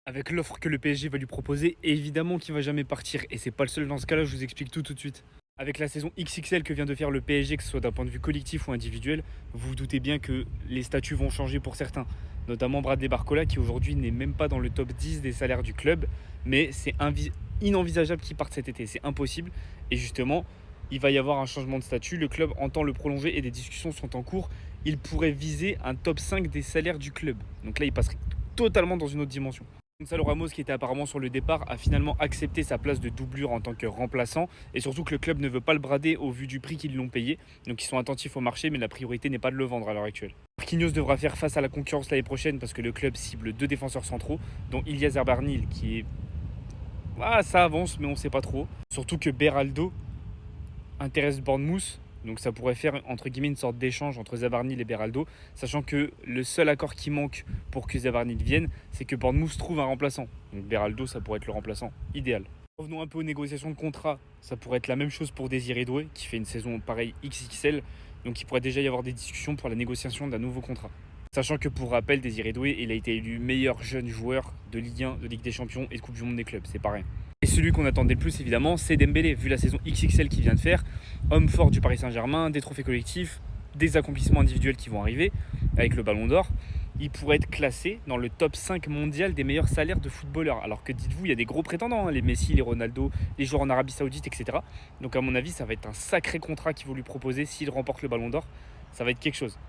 Avec l'offre que le PSG va lui proposer, évidemment qu'il va jamais partir. Et c'est pas le seul dans ce cas-là, je vous explique tout de suite. Avec la saison XXL que vient de faire le PSG, que ce soit d'un point de vue collectif ou individuel, vous vous doutez bien que les statuts vont changer pour certains. Notamment Bradley Barcola qui aujourd'hui n'est même pas dans le top 10 des salaires du club. Mais c'est inenvisageable qu'il parte cet été, c'est impossible. Et justement, il va y avoir un changement de statut. Le club entend le prolonger et des discussions sont en cours. Il pourrait viser un top 5 des salaires du club. Donc là, il passerait totalement dans une autre dimension. Gonzalo Ramos, qui était apparemment sur le départ, a finalement accepté sa place de doublure en tant que remplaçant. Et surtout que le club ne veut pas le brader au vu du prix qu'ils l'ont payé. Donc ils sont attentifs au marché, mais la priorité n'est pas de le vendre à l'heure actuelle. Marquinhos devra faire face à la concurrence l'année prochaine parce que le club cible deux défenseurs centraux, dont Ilyas Barnil, qui est... Ah, ça avance, mais on ne sait pas trop. Surtout que Beraldo intéresse Bournemouth. Donc ça pourrait faire entre guillemets une sorte d'échange entre Zabarnil et Beraldo, sachant que le seul accord qui manque pour que Zabarnil vienne, c'est que Bournemouth trouve un remplaçant. Donc Beraldo, ça pourrait être le remplaçant idéal. Revenons un peu aux négociations de contrat. Ça pourrait être la même chose pour Désiré Doué, qui fait une saison pareille XXL. Donc il pourrait déjà y avoir des discussions pour la négociation d'un nouveau contrat. Sachant que pour rappel, Désiré Doué, il a été élu meilleur jeune joueur de Ligue 1, de Ligue des Champions et de Coupe du Monde des clubs. C'est pas rien. Et celui qu'on attendait le plus, évidemment, c'est Dembélé, vu la saison XXL qu'il vient de faire. Homme fort du Paris Saint-Germain, des trophées collectifs, des accomplissements individuels qui vont arriver avec le Ballon d'Or. Il pourrait être classé dans le top 5 mondial des meilleurs salaires de footballeurs. Alors que dites-vous, il y a des gros prétendants, hein, les Messi, les Ronaldo, les joueurs en Arabie Saoudite, etc. Donc à mon avis, ça va être un sacré contrat qu'ils vont lui proposer s'il remporte le Ballon d'Or. Ça va être quelque chose.